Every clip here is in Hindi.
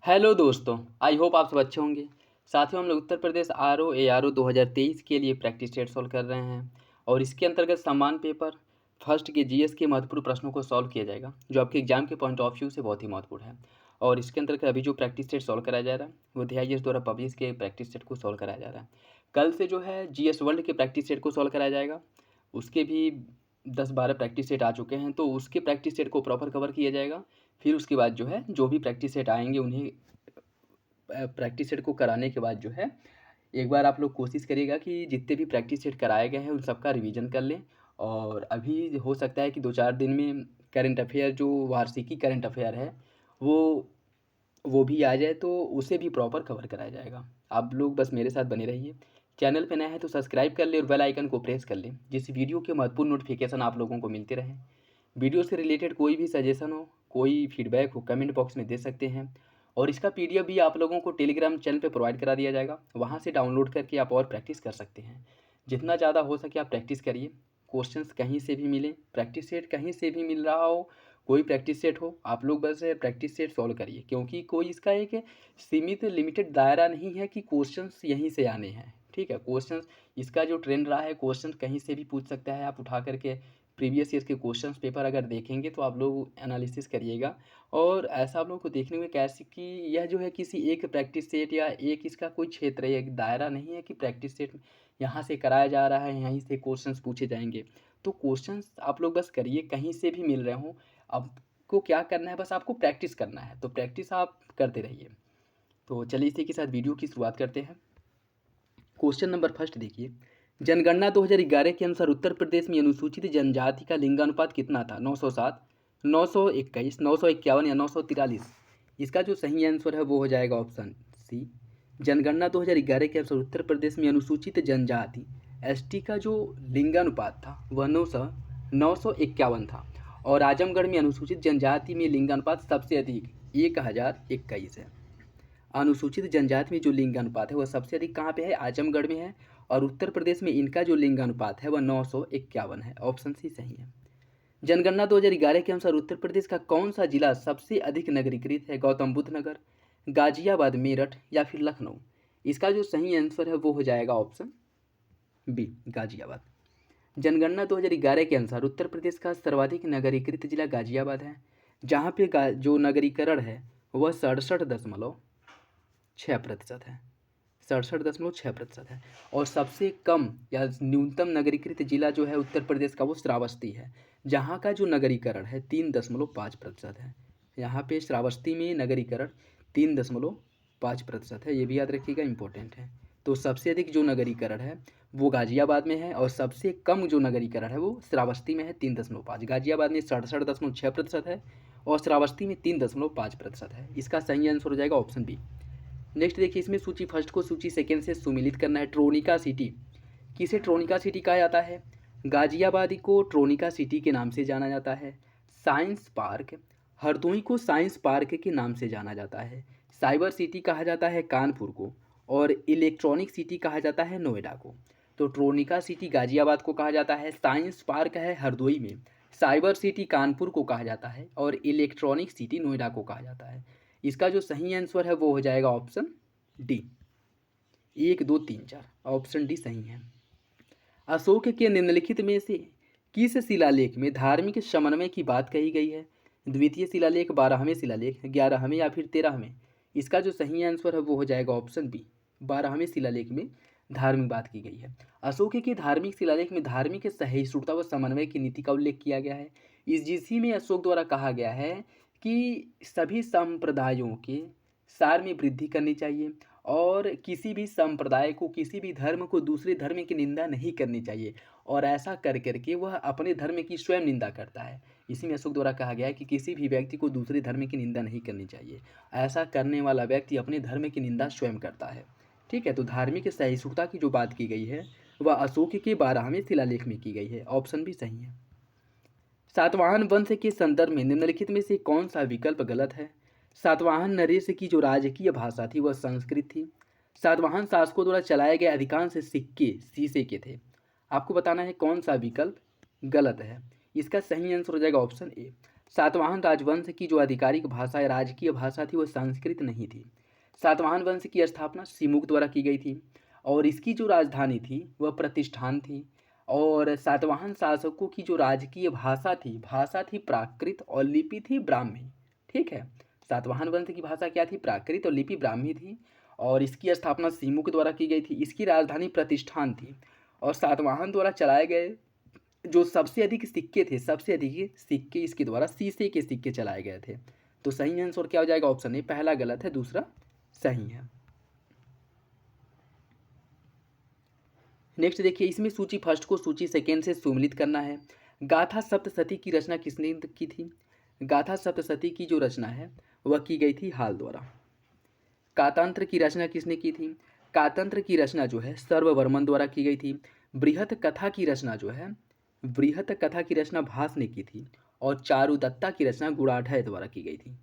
हेलो दोस्तों, आई होप आप सब अच्छे होंगे। साथियों, हम लोग उत्तर प्रदेश आरओ एआरओ 2023 के लिए प्रैक्टिस सेट सॉल्व कर रहे हैं और इसके अंतर्गत समान पेपर फर्स्ट के जीएस के महत्वपूर्ण प्रश्नों को सॉल्व किया जाएगा, जो आपके एग्जाम के पॉइंट ऑफ व्यू से बहुत ही महत्वपूर्ण है। और इसके अंतर्गत अभी जो प्रैक्टिस सेट सॉल्व कराया जा रहा है वो DIS द्वारा पब्लिश के प्रैक्टिस सेट को सॉल्व कराया जा रहा है। कल से जो है GS वर्ल्ड के प्रैक्टिस सेट को सॉल्व कराया जाएगा। उसके भी 10-12 प्रैक्टिस सेट आ चुके हैं, तो उसके प्रैक्टिस सेट को प्रॉपर कवर किया जाएगा। फिर उसके बाद जो है जो भी प्रैक्टिस सेट आएंगे उन्हें प्रैक्टिस सेट को कराने के बाद जो है एक बार आप लोग कोशिश करिएगा कि जितने भी प्रैक्टिस सेट कराए गए हैं उन सबका रिवीजन कर लें। और अभी हो सकता है कि 2-4 दिन में करंट अफेयर जो वार्षिकी करंट अफेयर है वो वो भी आ जाए, तो उसे भी प्रॉपर कवर कराया जाएगा। आप लोग बस मेरे साथ बने रहिए। चैनल पे नए हैं तो सब्सक्राइब कर लें और बेल आइकन को प्रेस कर लें, जिस वीडियो के महत्वपूर्ण नोटिफिकेशन आप लोगों को मिलते रहें। वीडियो से रिलेटेड कोई भी सजेशन हो, कोई फीडबैक हो, कमेंट बॉक्स में दे सकते हैं। और इसका PDF भी आप लोगों को टेलीग्राम चैनल पे प्रोवाइड करा दिया जाएगा, वहाँ से डाउनलोड करके आप और प्रैक्टिस कर सकते हैं। जितना ज़्यादा हो सके आप प्रैक्टिस करिए। क्वेश्चंस कहीं से भी मिले, प्रैक्टिस सेट कहीं से भी मिल रहा हो, कोई प्रैक्टिस सेट हो, आप लोग बस प्रैक्टिस सेट सॉल्व करिए, क्योंकि कोई इसका एक सीमित लिमिटेड दायरा नहीं है कि क्वेश्चंस यहीं से आने हैं। ठीक है, क्वेश्चंस इसका जो ट्रेंड रहा है, क्वेश्चन कहीं से भी पूछ सकता है। आप उठा करके प्रीवियस ईयर के क्वेश्चंस पेपर अगर देखेंगे तो आप लोग एनालिसिस करिएगा। और ऐसा आप लोगों को देखने में कैसे कि यह जो है किसी एक प्रैक्टिस सेट या एक इसका कोई क्षेत्र है, एक दायरा नहीं है कि प्रैक्टिस सेट यहाँ से कराया जा रहा है, यहीं से क्वेश्चंस पूछे जाएंगे। तो क्वेश्चंस आप लोग बस करिए, कहीं से भी मिल रहे हों। आपको क्या करना है, बस आपको प्रैक्टिस करना है, तो प्रैक्टिस आप करते रहिए। तो चलिए इसी के साथ वीडियो की शुरुआत करते हैं। क्वेश्चन नंबर फर्स्ट देखिए, जनगणना 2011 के अनुसार उत्तर प्रदेश में अनुसूचित जनजाति का लिंगानुपात कितना था? 907, 921, 951 या 943? इसका जो सही आंसर है वो हो जाएगा ऑप्शन सी। जनगणना 2011 के अनुसार उत्तर प्रदेश में अनुसूचित जनजाति ST का जो लिंगानुपात था वह 951 था। और आजमगढ़ में अनुसूचित जनजाति में लिंगानुपात सबसे अधिक 1021 है। अनुसूचित जनजाति में जो लिंगानुपात है वह सबसे अधिक कहाँ पे है? आजमगढ़ में है। और उत्तर प्रदेश में इनका जो लिंगानुपात है वह 951 है। ऑप्शन सी सही है। जनगणना 2011 के अनुसार उत्तर प्रदेश का कौन सा जिला सबसे अधिक नगरीकृत है? गौतम बुद्ध नगर, गाजियाबाद, मेरठ या फिर लखनऊ? इसका जो सही आंसर है वो हो जाएगा ऑप्शन बी, गाजियाबाद। जनगणना 2011 के अनुसार उत्तर प्रदेश का सर्वाधिक नगरीकृत जिला गाजियाबाद है, जहाँ पे जो नगरीकरण है वह 67.6% है। 67.6% है। और सबसे कम या न्यूनतम नगरीकृत जिला जो है उत्तर प्रदेश का वो श्रावस्ती है, जहाँ का जो नगरीकरण है 3.5% है। यहाँ पे श्रावस्ती में नगरीकरण 3.5% है, ये भी याद रखिएगा, इंपॉर्टेंट है। तो सबसे अधिक जो नगरीकरण है वो गाजियाबाद में है और सबसे कम जो नगरीकरण है वो श्रावस्ती में है 3.5। गाजियाबाद में 67.6% है और श्रावस्ती में 3.5% है। इसका सही आंसर हो जाएगा ऑप्शन बी। नेक्स्ट देखिए, इसमें सूची फर्स्ट को सूची सेकेंड से सुमिलित करना है। ट्रोनिका सिटी, किसे ट्रोनिका सिटी कहा जाता है? गाजियाबादी को ट्रोनिका सिटी के नाम से जाना जाता है। साइंस पार्क, हरदोई को साइंस पार्क के नाम से जाना जाता है। साइबर सिटी कहा जाता है कानपुर को, और इलेक्ट्रॉनिक सिटी कहा जाता है नोएडा को। तो ट्रोनिका सिटी गाजियाबाद को कहा जाता है, साइंस पार्क है हरदोई में, साइबर सिटी कानपुर को कहा जाता है और इलेक्ट्रॉनिक सिटी नोएडा को कहा जाता है। इसका जो सही आंसर है वो हो जाएगा ऑप्शन डी। 1, 2, 3, 4, ऑप्शन डी सही है। अशोक के निम्नलिखित में से किस शिलालेख में धार्मिक समन्वय की बात कही गई है? द्वितीय शिलालेख, 12वें शिलालेख, 11वें या फिर 13वें? इसका जो सही आंसर है वो हो जाएगा ऑप्शन बी, 12वें शिलालेख में धार्मिक बात की गई है। अशोक के धार्मिक शिलालेख में धार्मिक सहिष्णुता व समन्वय की नीति का उल्लेख किया गया है। इसी में अशोक द्वारा कहा गया है कि सभी संप्रदायों के सार में वृद्धि करनी चाहिए और किसी भी संप्रदाय को, किसी भी धर्म को दूसरे धर्म की निंदा नहीं करनी चाहिए, और ऐसा कर करके वह अपने धर्म की स्वयं निंदा करता है। इसी में अशोक द्वारा कहा गया है कि किसी भी व्यक्ति को दूसरे धर्म की निंदा नहीं करनी चाहिए। ऐसा करने वाला व्यक्ति अपने धर्म की निंदा स्वयं करता है। ठीक है, तो धार्मिक सहिष्णुता की जो बात की गई है वह अशोक के 12वें शिलालेख में की गई है। ऑप्शन भी सही है। सातवाहन वंश के संदर्भ में निम्नलिखित में से कौन सा विकल्प गलत है? सातवाहन नरेश की जो राजकीय भाषा थी वह संस्कृत थी। सातवाहन शासकों द्वारा चलाए गए अधिकांश सिक्के शीशे के थे। आपको बताना है कौन सा विकल्प गलत है। इसका सही आंसर हो जाएगा ऑप्शन ए। सातवाहन राजवंश की जो आधिकारिक भाषा या राजकीय भाषा थी वो संस्कृत नहीं थी। सातवाहन वंश की स्थापना सिमुक द्वारा की गई थी और इसकी जो राजधानी थी वह प्रतिष्ठान थी। और सातवाहन शासकों की जो राजकीय भाषा थी प्राकृत और लिपि थी ब्राह्मी। ठीक है, सातवाहन वंश की भाषा क्या थी? प्राकृत और लिपि ब्राह्मी थी और इसकी स्थापना सिमुक द्वारा की गई थी। इसकी राजधानी प्रतिष्ठान थी और सातवाहन द्वारा चलाए गए जो सबसे अधिक सिक्के इसके द्वारा शीशे के सिक्के चलाए गए थे। तो सही आंसर क्या हो जाएगा? ऑप्शन ए, पहला गलत है, दूसरा सही है। नेक्स्ट देखिए, इसमें सूची फर्स्ट को सूची सेकेंड से सुमिलित करना है। गाथा सप्तशती की रचना किसने की थी? गाथा सप्तशती की जो रचना है वह की गई थी हाल द्वारा। कातंत्र की रचना किसने की थी? कातंत्र की रचना जो है सर्ववर्मन द्वारा की गई थी। बृहत कथा की रचना भास ने की थी और चारुदत्ता की रचना गुणाढ्य द्वारा की गई थी।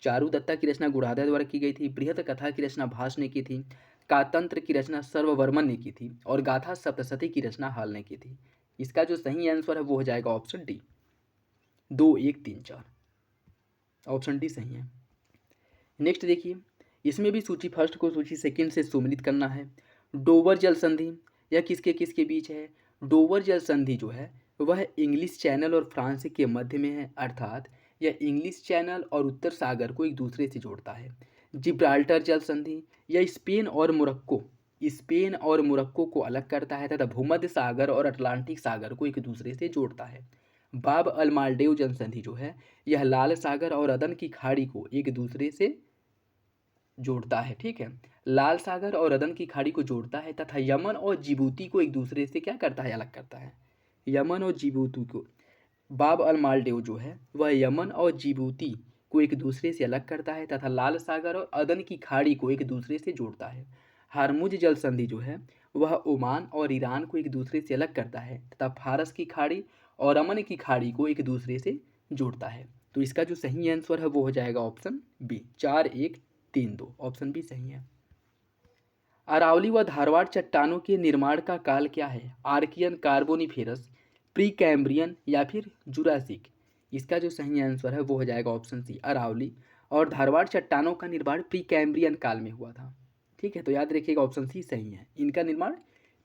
चारुदत्ता की रचना गुणाढ्य द्वारा की गई थी। बृहत कथा की रचना भास ने की थी। कातंत्र की रचना सर्ववर्मन ने की थी और गाथा सप्तशती की रचना हाल ने की थी। इसका जो सही आंसर है वो हो जाएगा ऑप्शन डी, 2, 1, 3, 4। ऑप्शन डी सही है। नेक्स्ट देखिए, इसमें भी सूची फर्स्ट को सूची सेकंड से सुमिलित करना है। डोवर जल संधि यह किसके किसके बीच है? डोवर जल संधि जो है वह इंग्लिश चैनल और फ्रांस के मध्य में है, अर्थात यह इंग्लिश चैनल और उत्तर सागर को एक दूसरे से जोड़ता है। जिब्राल्टर जल संधि यह स्पेन और मोरक्को को अलग करता है तथा भूमध्य सागर और अटलांटिक सागर को एक दूसरे से जोड़ता है। बाब अल मालदीव जल संधि जो है यह लाल सागर और अदन की खाड़ी को एक दूसरे से जोड़ता है। ठीक है, लाल सागर और अदन की खाड़ी को जोड़ता है तथा यमन और जिबूती को एक दूसरे से क्या करता है? अलग करता है। यमन और जिबूती को, बाब अल मालदीव जो है वह यमन और जिबूती को एक दूसरे से अलग करता है तथा लाल सागर और अदन की खाड़ी को एक दूसरे से जोड़ता है। हारमुज जल संधि जो है वह ओमान और ईरान को एक दूसरे से अलग करता है तथा फारस की खाड़ी और अमन की खाड़ी को एक दूसरे से जोड़ता है। तो इसका जो सही आंसर है वो हो जाएगा ऑप्शन बी, 4, 1, 3, 2। ऑप्शन बी सही है। अरावली व धारवाड़ चट्टानों के निर्माण का काल क्या है? आर्कियन, कार्बोनिफेरस, प्री कैम्ब्रियन या फिर जुरासिक? इसका जो सही आंसर है वो हो जाएगा ऑप्शन सी, अरावली और धारवाड़ चट्टानों का निर्माण प्री कैम्ब्रियन काल में हुआ था। ठीक है, तो याद रखिएगा ऑप्शन सी सही है, इनका निर्माण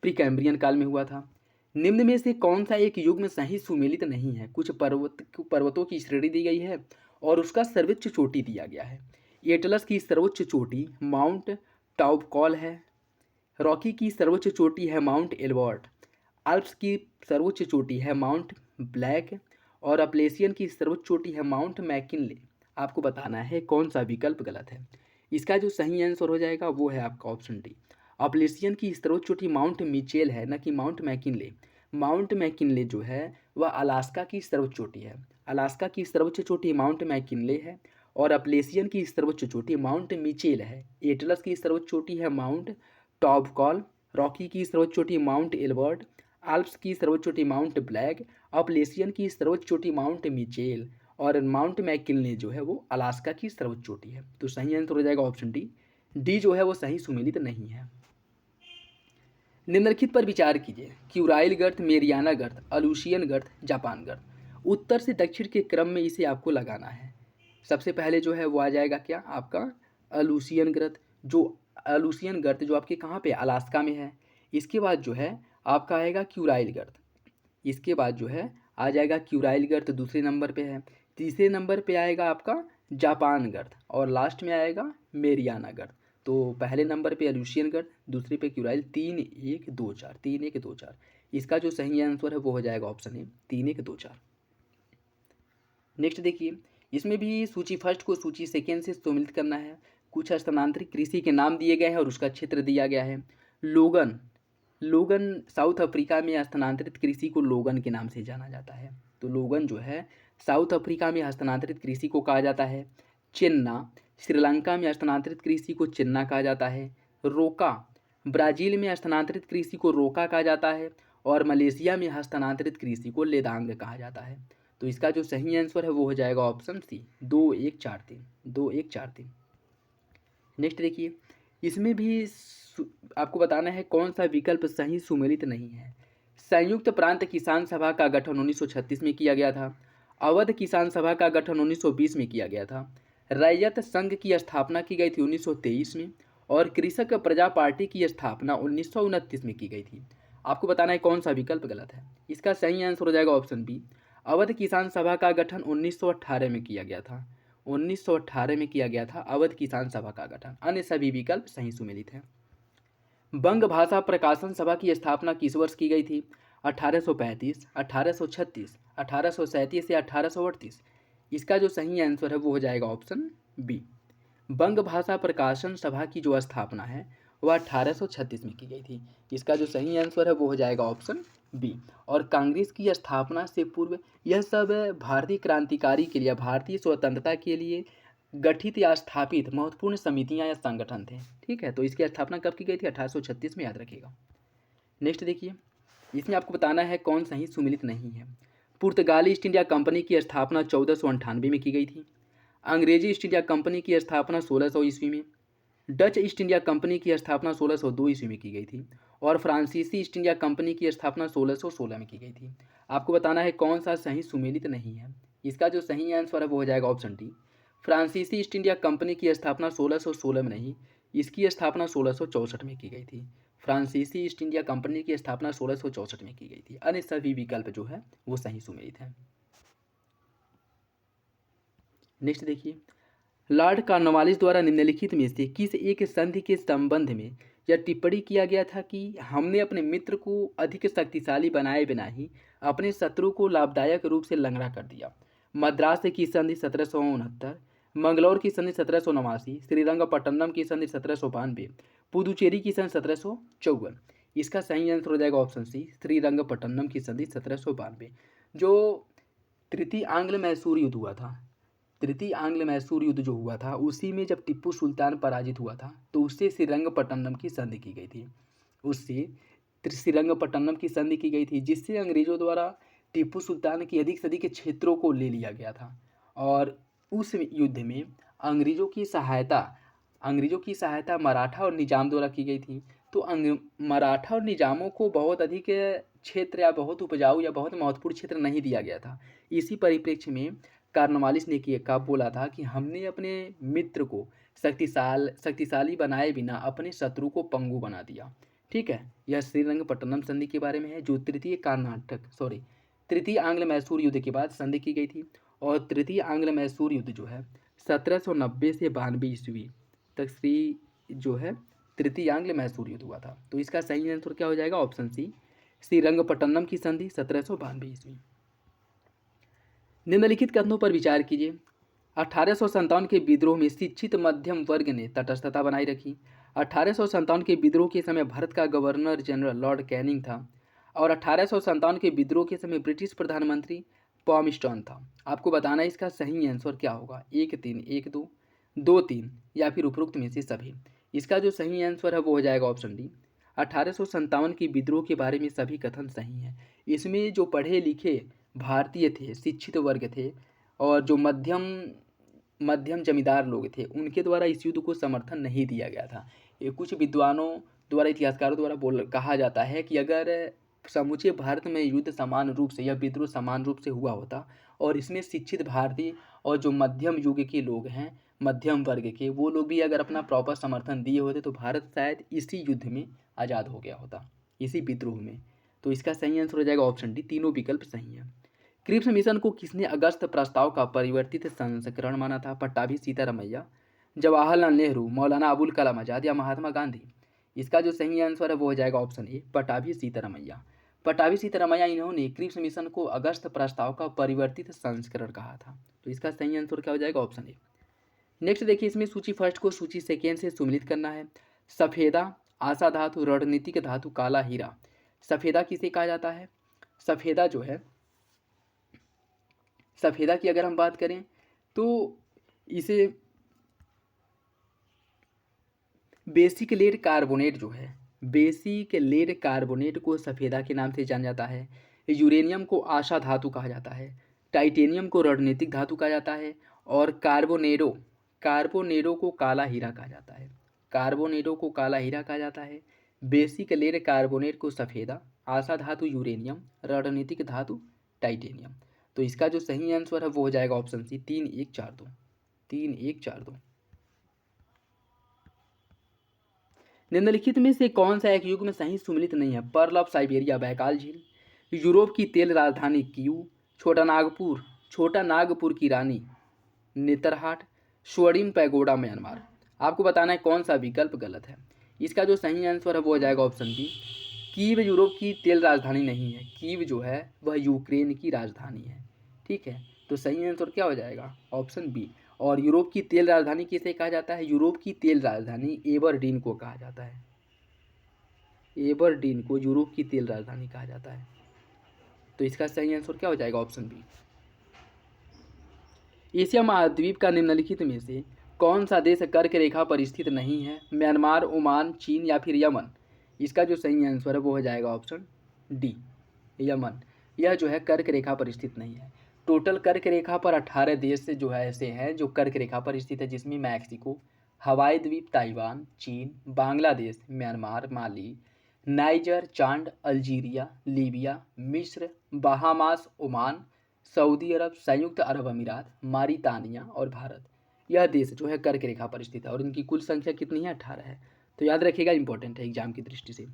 प्री कैम्ब्रियन काल में हुआ था। निम्न में से कौन सा एक युग में सही सुमेलित नहीं है? कुछ पर्वतों की श्रेणी दी गई है और उसका सर्वोच्च चोटी दिया गया है। एटलस की सर्वोच्च चोटी माउंट टाउबकॉल है। रॉकी की सर्वोच्च चोटी है माउंट एल्बर्ट। आल्प्स की सर्वोच्च चोटी है माउंट ब्लैक और अपलेशियन की सर्वोच्च चोटी है माउंट मैकिनले। आपको बताना है कौन सा विकल्प गलत है। इसका जो सही आंसर हो जाएगा वो है आपका ऑप्शन डी, अपलेशियन की सर्वोच्च चोटी माउंट मिचेल है, न कि माउंट मैकिनले। माउंट मैकिनले जो है वह अलास्का की सर्वोच्च चोटी है। अलास्का की सर्वोच्च चोटी माउंट मैकिनले है और अपलेशियन की सर्वोच्च चोटी माउंट मिचेल है। एटलस की सर्वोच्च चोटी है माउंट टॉबकॉल, रॉकी की सर्वोच्च चोटी माउंट एल्बर्ट, आल्प्स की सर्वोच्च चोटी माउंट ब्लैक, अपलेशियन की सर्वोच्च चोटी माउंट मिचेल और माउंट मैकिनले जो है वो अलास्का की सर्वोच्च चोटी है। तो सही आंसर हो जाएगा ऑप्शन डी। डी जो है वो सही सुमेलित नहीं है। निम्नलिखित पर विचार कीजिए, क्यूराइल गर्त, मेरियाना गर्त, अलूशियन गर्त, जापान गर्त। उत्तर से दक्षिण के क्रम में इसे आपको लगाना है। सबसे पहले जो है वो आ जाएगा क्या आपका अलूशियन गर्त, अलूशियन गर्त जो आपके कहाँ पे अलास्का में है। इसके बाद जो है आपका आएगा क्यूराइल गर्त। इसके बाद जो है आ जाएगा क्यूराइल गर्त, दूसरे नंबर पे है। तीसरे नंबर पे आएगा आपका जापान गर्त और लास्ट में आएगा मेरियाना गर्त। तो पहले नंबर पे अलूशियन गर्त, दूसरे पे क्यूराइल। 3, 1, 2, 4, 3, 1, 2, 4। इसका जो सही आंसर है वो हो जाएगा ऑप्शन ए, 3, 1, 2, 4। नेक्स्ट देखिए, इसमें भी सूची फर्स्ट को सूची सेकेंड से सम्मिलित करना है। कुछ स्थानांतरित कृषि के नाम दिए गए हैं और उसका क्षेत्र दिया गया है। लोगन साउथ अफ्रीका में स्थानांतरित कृषि को लोगन के नाम से जाना जाता है। तो लोगन जो है साउथ अफ्रीका में स्थानांतरित कृषि को कहा जाता है। चिन्ना श्रीलंका में स्थानांतरित कृषि को चिन्ना कहा जाता है। रोका ब्राज़ील में स्थानांतरित कृषि को रोका कहा जाता है और मलेशिया में स्थानांतरित कृषि को लेदांग कहा जाता है। तो इसका जो सही आंसर है वो हो जाएगा ऑप्शन सी, 2, 1, 4, 3, 2, 1, 4, 3। नेक्स्ट देखिए, इसमें भी आपको बताना है कौन सा विकल्प सही सुमेलित नहीं है। संयुक्त प्रांत किसान सभा का गठन 1936 में किया गया था। अवध किसान सभा का गठन 1920 में किया गया था। रैयत संघ की स्थापना की गई थी 1923 में, और कृषक प्रजा पार्टी की स्थापना 1929 में की गई थी। आपको बताना है कौन सा विकल्प गलत है। इसका सही आंसर हो जाएगा ऑप्शन बी। अवध किसान सभा का गठन 1918 में किया गया था। 1918 में किया गया था अवध किसान सभा का गठन। अन्य सभी विकल्प सही सुमेलित हैं। बंग भाषा प्रकाशन सभा की स्थापना किस वर्ष की गई थी? 1835, 1836, 1837 या 1838? इसका जो सही आंसर है वो हो जाएगा ऑप्शन बी। बंग भाषा प्रकाशन सभा की जो स्थापना है वह 1836 में की गई थी। इसका जो सही आंसर है वो हो जाएगा ऑप्शन बी। और कांग्रेस की स्थापना से पूर्व यह सब भारतीय क्रांतिकारी के लिए, भारतीय स्वतंत्रता के लिए गठित या स्थापित महत्वपूर्ण समितियां या संगठन थे। ठीक है, तो इसकी स्थापना कब की गई थी? 1836 में, याद रखिएगा। नेक्स्ट देखिए, इसमें आपको बताना है कौन सही सुमेलित नहीं है। पुर्तगाली ईस्ट इंडिया कंपनी की स्थापना 1498 में की गई थी। अंग्रेजी ईस्ट इंडिया कंपनी की स्थापना 1600 ईस्वी में। डच ईस्ट इंडिया कंपनी की स्थापना 1602 ईस्वी में की गई थी। और फ्रांसीसी ईस्ट इंडिया कंपनी की स्थापना 1616 में की गई थी। आपको बताना है कौन सा सही सुमेलित नहीं है। इसका जो सही आंसर है वो हो जाएगा ऑप्शन डी। फ्रांसीसी ईस्ट इंडिया कंपनी की स्थापना 1616 में नहीं, इसकी स्थापना 1664 में की गई थी। फ्रांसीसी ईस्ट इंडिया कंपनी की स्थापना 1664 में की गई थी। अन्य सभी विकल्प जो है वो सही सुमेलित हैं। नेक्स्ट देखिए, लॉर्ड कॉर्नवालिस द्वारा निम्नलिखित में से किस एक संधि के संबंध में यह टिप्पणी किया गया था कि हमने अपने मित्र को अधिक शक्तिशाली बनाए बिना ही अपने शत्रु को लाभदायक रूप से लंगड़ा कर दिया? मद्रास की संधि 1769, मंगलौर की संधि 1789, श्रीरंगपट्टनम की संधि 1792, पुदुचेरी की संधि 1754? इसका सही आंसर हो जाएगा ऑप्शन सी, श्रीरंगपट्टनम की संधि 1792। जो तृतीय आंग्ल मैसूर युद्ध हुआ था, तृतीय आंग्ल मैसूर युद्ध जो हुआ था, उसी में जब टिप्पू सुल्तान पराजित हुआ था तो उससे श्रीरंगपट्टनम की संधि की गई थी। उससे श्रीरंगपट्टनम की संधि की गई थी, जिससे अंग्रेजों द्वारा टिप्पू सुल्तान की अधिक से अधिक क्षेत्रों को ले लिया गया था। और उस युद्ध में अंग्रेजों की सहायता मराठा और निजाम द्वारा की गई थी। तो मराठा और निजामों को बहुत अधिक क्षेत्र या बहुत उपजाऊ या बहुत महत्वपूर्ण क्षेत्र नहीं दिया गया था। इसी परिप्रेक्ष्य में कॉर्नवालिस ने कब बोला था कि हमने अपने मित्र को शक्तिशाली बनाए बिना अपने शत्रु को पंगु बना दिया। ठीक है, यह श्रीरंगपट्टनम संधि के बारे में है, जो तृतीय आंग्ल मैसूर युद्ध के बाद संधि की गई थी। और तृतीय आंग्ल मैसूर युद्ध जो है 1790 से 92 ईस्वी तक जो है तृतीय आंग्ल मैसूर युद्ध हुआ था। तो इसका सही आंसर क्या हो जाएगा? ऑप्शन सी, श्रीरंगपट्टनम की संधि 1792 ईस्वी। निम्नलिखित कथनों पर विचार कीजिए। 1857 के विद्रोह में शिक्षित मध्यम वर्ग ने तटस्थता बनाए रखी। 1857 के विद्रोह के समय भारत का गवर्नर जनरल लॉर्ड कैनिंग था। और 1857 के विद्रोह के समय ब्रिटिश प्रधानमंत्री पॉमस्टॉन था। आपको बताना है इसका सही आंसर क्या होगा, 1 3 1 2 2 3 या फिर उपरोक्त में से सभी। इसका जो सही आंसर है वो हो जाएगा ऑप्शन डी। 1857 के विद्रोह के बारे में सभी कथन सही हैं। इसमें जो पढ़े लिखे भारतीय थे, शिक्षित वर्ग थे, और जो मध्यम जमींदार लोग थे, उनके द्वारा इस युद्ध को समर्थन नहीं दिया गया था। ये कुछ विद्वानों द्वारा, इतिहासकारों द्वारा कहा जाता है कि अगर समूचे भारत में युद्ध समान रूप से, यह विद्रोह समान रूप से हुआ होता और इसमें शिक्षित भारतीय और जो मध्यम युग के लोग हैं, मध्यम वर्ग के, वो लोग भी अगर अपना प्रॉपर समर्थन दिए होते तो भारत शायद इसी युद्ध में आज़ाद हो गया होता, इसी विद्रोह में। तो इसका सही आंसर हो जाएगा ऑप्शन डी। तीनों विकल्प सही हैं। क्रिप्स मिशन को किसने अगस्त प्रस्ताव का परिवर्तित संस्करण माना था? पट्टाभी सीतारमैया, जवाहरलाल नेहरू, मौलाना अबुल कलाम आज़ाद या महात्मा गांधी? इसका जो सही आंसर है वो हो जाएगा ऑप्शन ए, पट्टाभी सीतारमैया। पट्टाभी सीतारमैया, इन्होंने क्रिप्स मिशन को अगस्त प्रस्ताव का परिवर्तित संस्करण कहा था। तो इसका सही आंसर क्या हो जाएगा? Option A. नेक्स्ट देखिए, इसमें सूची फर्स्ट को सूची सेकेंड से सुमिलित करना है। सफेदा, आशा धातु, रणनीतिक धातु, काला हीरा। सफेदा किसे कहा जाता है? सफेदा जो है, सफेदा की अगर हम बात करें तो इसे बेसिक लेड कार्बोनेट जो है, बेसिक लेड कार्बोनेट को सफेदा के नाम से जाना जाता है। यूरेनियम को आशा धातु कहा जाता है। टाइटेनियम को रणनीतिक धातु कहा जाता है। और कार्बोनेडो को काला हीरा कहा जाता है। कार्बोनेडो को काला हीरा कहा जाता है। बेसिक लेड कार्बोनेट को सफेदा, आशा धातु यूरेनियम, रणनीतिक धातु टाइटेनियम। तो इसका जो सही आंसर है वो हो जाएगा ऑप्शन सी 3142। 3142। निम्नलिखित में से कौन सा एक युग में सही सुमेलित नहीं है? पर्ल ऑफ साइबेरिया बैकाल झील, यूरोप की तेल राजधानी कीव, छोटा नागपुर की रानी नेतरहाट, स्वर्णिम पैगोडा म्यांमार। आपको बताना है कौन सा विकल्प गलत है। इसका जो सही आंसर है वो हो जाएगा ऑप्शन बी, कीव यूरोप की तेल राजधानी नहीं है। कीव जो है वह यूक्रेन की राजधानी है। ठीक है, तो सही आंसर क्या हो जाएगा? Option B. और यूरोप की तेल राजधानी किसे कहा जाता है? यूरोप की तेल राजधानी एबरडीन को कहा जाता है। एबरडीन को यूरोप की तेल राजधानी कहा जाता है। तो इसका सही आंसर क्या हो जाएगा? Option B. एशिया महाद्वीप का निम्नलिखित में से कौन सा देश कर्क रेखा पर स्थित नहीं है? म्यांमार, ओमान, चीन या फिर यमन। इसका जो सही आंसर है वो हो जाएगा ऑप्शन डी, यमन। यह जो है कर्क रेखा पर स्थित नहीं है। टोटल कर्क रेखा पर 18 देश जो है ऐसे हैं जो कर्क रेखा पर स्थित है, जिसमें मैक्सिको, हवाई द्वीप, ताइवान, चीन, बांग्लादेश, म्यांमार, माली, नाइजर, चांड, अल्जीरिया, लीबिया, मिस्र, बहामास, ओमान, सऊदी अरब, संयुक्त अरब अमीरात, मारितानिया और भारत। यह देश जो है कर्क रेखा पर स्थित है और इनकी कुल संख्या कितनी है? 18 है। तो याद रखिएगा, इंपॉर्टेंट है एग्जाम की दृष्टि से।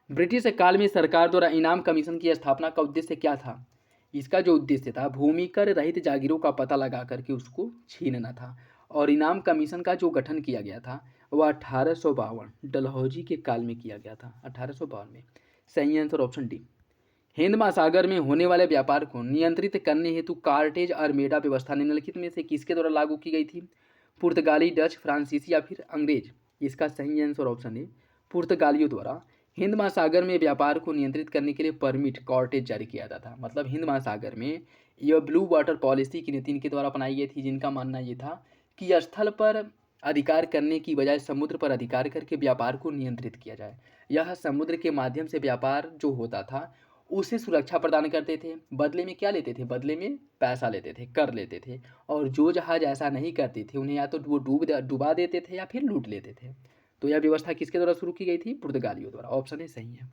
ब्रिटिश काल में सरकार द्वारा इनाम कमीशन की स्थापना का उद्देश्य क्या था? इसका जो उद्देश्य था भूमि कर रहित जागीरों का पता लगा करके उसको छीनना था। और इनाम कमीशन का जो गठन किया गया था वह 1852 डलहौजी के काल में किया गया था, 1852 में। सही आंसर ऑप्शन डी। हिंद महासागर में होने वाले व्यापार को नियंत्रित करने हेतु कार्टेज आर्मेडा व्यवस्था निम्नलिखित में से किसके द्वारा लागू की गई थी? पुर्तगाली, डच, फ्रांसीसी या फिर अंग्रेज। इसका सही आंसर ऑप्शन ए, पुर्तगालियों द्वारा हिंद महासागर में व्यापार को नियंत्रित करने के लिए परमिट कॉर्टेज जारी किया जाता था। मतलब हिंद महासागर में यह ब्लू वाटर पॉलिसी की नीति इनके द्वारा अपनाई गई थी, जिनका मानना ये था कि स्थल पर अधिकार करने की बजाय समुद्र पर अधिकार करके व्यापार को नियंत्रित किया जाए। यह समुद्र के माध्यम से व्यापार जो होता था उसे सुरक्षा प्रदान करते थे। बदले में क्या लेते थे? बदले में पैसा लेते थे, कर लेते थे। और जो जहाज ऐसा नहीं करते थे उन्हें या तो वो डुबा देते थे या फिर लूट लेते थे। तो यह व्यवस्था किसके द्वारा शुरू की गई थी? पुर्तगालियों द्वारा। ऑप्शन ए सही है।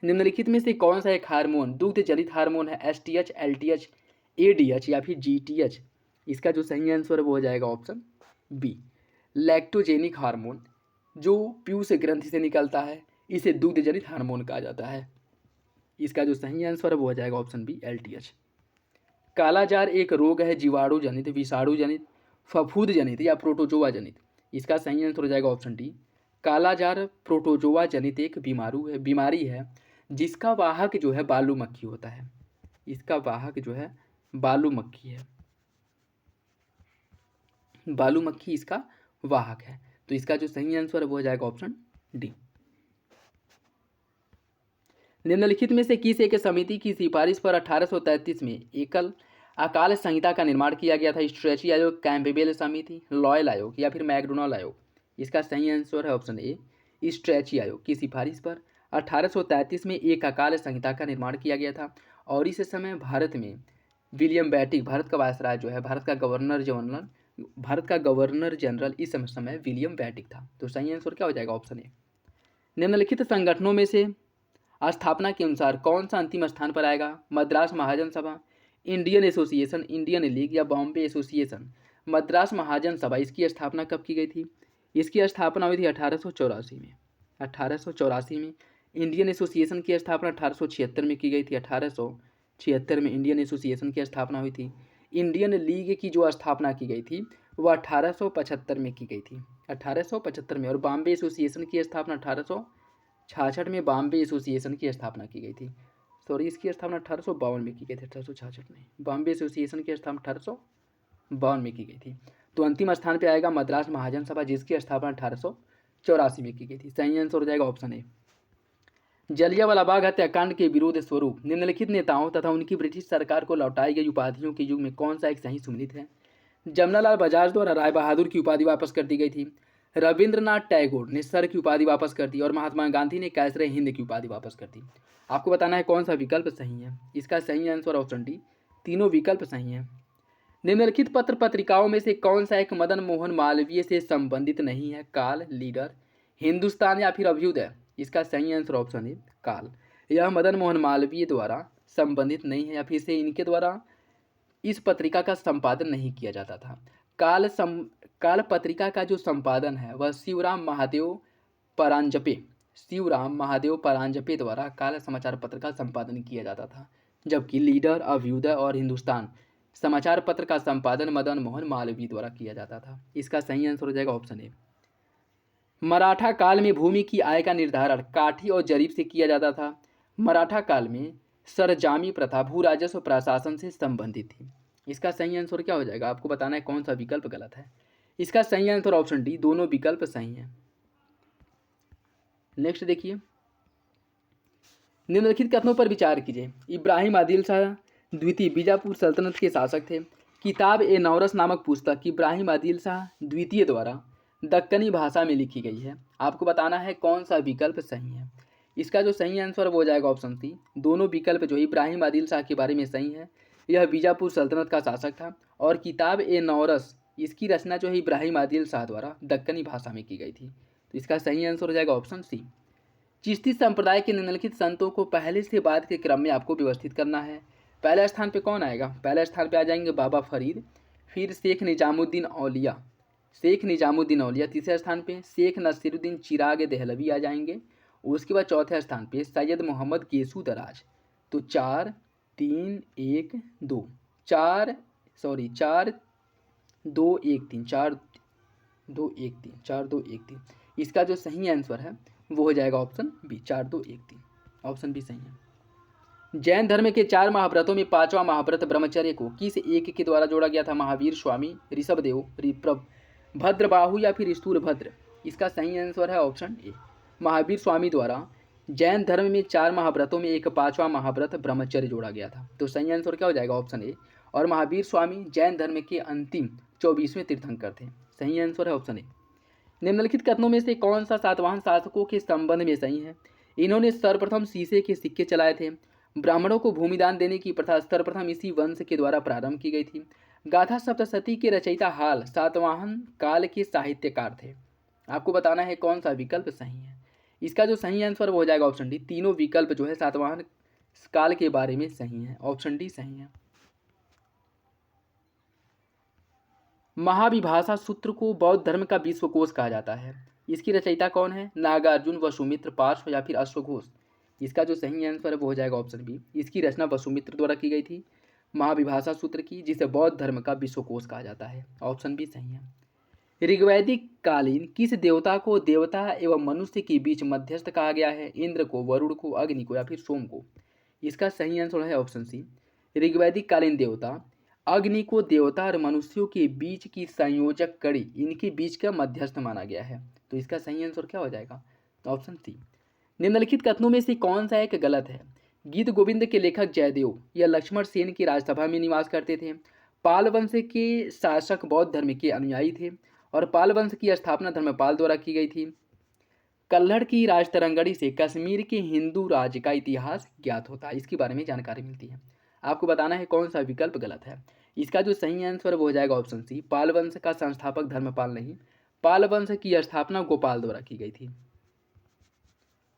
निम्नलिखित में से कौन सा एक हार्मोन दुग्ध जनित हार्मोन है? एसटीएच, एलटीएच, एडीएच या फिर जीटीएच। इसका जो सही आंसर है वो हो जाएगा ऑप्शन बी, लैक्टोजेनिक हार्मोन। जो पीयूष ग्रंथि से निकलता है इसे दुग्ध जनित हार्मोन कहा जाता है। इसका जो सही आंसर है वो हो जाएगा ऑप्शन बी, एलटीएच। कालाजार एक रोग है जीवाणु जनित, विषाणु जनित, फफूंद जनित या प्रोटोजोआ जनित। इसका सही आंसर हो जाएगा ऑप्शन डी, कालाजार प्रोटोजोआ जनित एक बीमारी है जिसका वाहक जो है बालू मक्खी होता है। इसका वाहक जो है बालू मक्खी है। बालू मक्खी इसका वाहक है। तो इसका जो सही आंसर है वो हो जाएगा ऑप्शन डी। निम्नलिखित में से किस एक समिति की सिफारिश पर 1833 में एकल अकाल संहिता का निर्माण किया गया था? स्ट्रेची आयोग, कैम्पबेल समिति, लॉयल आयोग या फिर मैकडोनल आयोग। इसका सही आंसर है ऑप्शन ए, स्ट्रेची आयोग की सिफारिश पर 1833 में एक अकाल संहिता का निर्माण किया गया था। और इस समय भारत में विलियम बेटिक, भारत का वायसराय जो है, भारत का गवर्नर जनरल इस समय विलियम बेटिक था। तो सही आंसर क्या हो जाएगा? Option A. निम्नलिखित संगठनों में से स्थापना के अनुसार कौन सा अंतिम स्थान पर आएगा? मद्रास महाजन सभा, इंडियन एसोसिएशन, इंडियन लीग या बॉम्बे एसोसिएशन। मद्रास महाजन सभा, इसकी स्थापना कब की गई थी? इसकी स्थापना हुई थी 1884 में। 1884 में। इंडियन एसोसिएशन की स्थापना 1876 में की गई थी। 1876 में इंडियन एसोसिएशन की स्थापना हुई थी। इंडियन लीग की जो स्थापना की गई थी वह 1875 में की गई थी, 1875 में। और बॉम्बे एसोसिएशन की स्थापना 1866 में बॉम्बे एसोसिएशन की स्थापना की गई थी। सॉरी, इसकी स्थापना 1852 में की गई थी, 1866 में। बॉम्बे एसोसिएशन की स्थापना 1852 में की गई थी। तो अंतिम स्थान पे आएगा मद्रास महाजन सभा, जिसकी स्थापना 1884 में की गई थी। सही आंसर हो जाएगा ऑप्शन ए। जलियांवाला बाग हत्याकांड के विरोध स्वरूप निम्नलिखित नेताओं तथा उनकी ब्रिटिश सरकार को लौटाई गई उपाधियों के युग में कौन सा एक सही सुमेलित है? जमनालाल बजाज द्वारा राय बहादुर की उपाधि वापस कर दी गई थी। रविंद्रनाथ टैगोर ने सर की उपाधि वापस कर दी और महात्मा गांधी ने कैसरे हिंद की उपाधि वापस कर दी। आपको बताना है कौन सा विकल्प सही है। इसका सही आंसर ऑप्शन डी, तीनों विकल्प सही हैं। निम्नलिखित पत्र पत्रिकाओं में से कौन सा एक मदन मोहन मालवीय से संबंधित नहीं है? काल, लीडर, हिंदुस्तान या फिर अभ्युदय। इसका सही आंसर ऑप्शन है काल। यह मदन मोहन मालवीय द्वारा संबंधित नहीं है या फिर से इनके द्वारा इस पत्रिका का संपादन नहीं किया जाता था। काल पत्रिका का जो संपादन है वह शिवराम महादेव परांजपे द्वारा काल समाचार पत्र का संपादन किया जाता था, जबकि लीडर, अभ्युदय और हिंदुस्तान समाचार पत्र का संपादन मदन मोहन मालवीय द्वारा किया जाता था। इसका सही आंसर हो जाएगा ऑप्शन ए। मराठा काल में भूमि की आय का निर्धारण काठी और जरीब से किया जाता था। मराठा काल में सरजामी प्रथा भू राजस्व प्रशासन से संबंधित थी। इसका सही आंसर क्या हो जाएगा? आपको बताना है कौन सा विकल्प गलत है। इसका सही आंसर ऑप्शन डी, दोनों विकल्प सही हैं। नेक्स्ट देखिए, निम्नलिखित कथनों पर विचार कीजिए। इब्राहिम आदिल शाह द्वितीय बीजापुर सल्तनत के शासक थे। किताब ए नौरस नामक पुस्तक इब्राहिम आदिल शाह द्वितीय द्वारा दक्कनी भाषा में लिखी गई है। आपको बताना है कौन सा विकल्प सही है। इसका जो सही आंसर वो हो जाएगा ऑप्शन सी, दोनों विकल्प जो इब्राहिम आदिल शाह के बारे में सही है। यह बीजापुर सल्तनत का शासक था और किताब ए नौरस इसकी रचना जो है इब्राहिम आदिल शाह द्वारा दक्कनी भाषा में की गई थी। तो इसका सही आंसर हो जाएगा ऑप्शन सी। चिश्ती संप्रदाय के निम्नलिखित संतों को पहले से बाद के क्रम में आपको व्यवस्थित करना है। पहले स्थान पे कौन आएगा? पहले स्थान पे आ जाएंगे बाबा फरीद, फिर शेख निजामुद्दीन औलिया, तीसरे स्थान पे शेख नसीरुद्दीन चिराग देहलवी आ जाएंगे। उसके बाद चौथे स्थान पे सैयद मोहम्मद केसू दराज। तो 4 3 1 2 4 2 1 3 4 2 1 3 4 2 1 3। इसका जो सही आंसर है वो हो जाएगा ऑप्शन बी, 4 2 1 3। ऑप्शन बी सही है। जैन धर्म के 4 महाव्रतों में 5वां महाव्रत ब्रह्मचर्य को किस एक के द्वारा जोड़ा गया था? महावीर स्वामी, ऋषभदेव, भद्रबाहु या फिर स्थूलभद्र? इसका सही आंसर है ऑप्शन ए, महावीर स्वामी द्वारा जैन धर्म में 4 महाव्रतों में एक 5वां महाव्रत ब्रह्मचर्य जोड़ा गया था। तो सही आंसर क्या हो जाएगा? Option A. और महावीर स्वामी जैन धर्म के अंतिम 24वें तीर्थंकर थे। सही आंसर है ऑप्शन ए। निम्नलिखित कथनों में से कौन सा सातवाहन शासकों के संबंध में सही है? इन्होंने सर्वप्रथम शीशे के सिक्के चलाए थे। ब्राह्मणों को भूमिदान देने की प्रथा सर्वप्रथम इसी वंश के द्वारा प्रारंभ की गई थी। गाथा सप्तशती के रचयिता हाल सातवाहन काल के साहित्यकार थे। आपको बताना है कौन सा विकल्प सही है। इसका जो सही आंसर वो हो जाएगा ऑप्शन डी, तीनों विकल्प जो है सातवाहन काल के बारे में सही है। ऑप्शन डी सही है। महाविभाषा सूत्र को बौद्ध धर्म का विश्वकोश कहा जाता है। इसकी रचयिता कौन है? नागार्जुन, वसुमित्र, पार्श्व या फिर अश्वघोष? इसका जो सही आंसर है वो हो जाएगा ऑप्शन बी। इसकी रचना वसुमित्र द्वारा की गई थी महाविभाषा सूत्र की, जिसे बौद्ध धर्म का विश्वकोश कहा जाता है। ऑप्शन बी सही है। ऋग्वैदिक कालीन किस देवता को देवता एवं मनुष्य के बीच मध्यस्थ कहा गया है? इंद्र को, वरुण को, अग्नि को या फिर सोम को? इसका सही आंसर है ऑप्शन सी, ऋग्वैदिक कालीन देवता अग्नि को देवता और मनुष्यों के बीच की संयोजक कड़ी, इनके बीच का मध्यस्थ माना गया है। तो इसका सही आंसर क्या हो जाएगा? Option C. निम्नलिखित कथनों में से कौन सा एक गलत है? गीत गोविंद के लेखक जयदेव या लक्ष्मण सेन की राजसभा में निवास करते थे। पाल वंश के शासक बौद्ध धर्म के अनुयायी थे और पाल वंश की स्थापना धर्मपाल द्वारा की गई थी। कल्हड़ की राजतरंगड़ी से कश्मीर के हिंदू राज का इतिहास ज्ञात होता है। इसके बारे में जानकारी मिलती है। आपको बताना है कौन सा विकल्प गलत है। इसका जो सही आंसर वो हो जाएगा ऑप्शन सी, पाल वंश का संस्थापक धर्मपाल नहीं, पाल वंश की स्थापना गोपाल द्वारा की गई थी।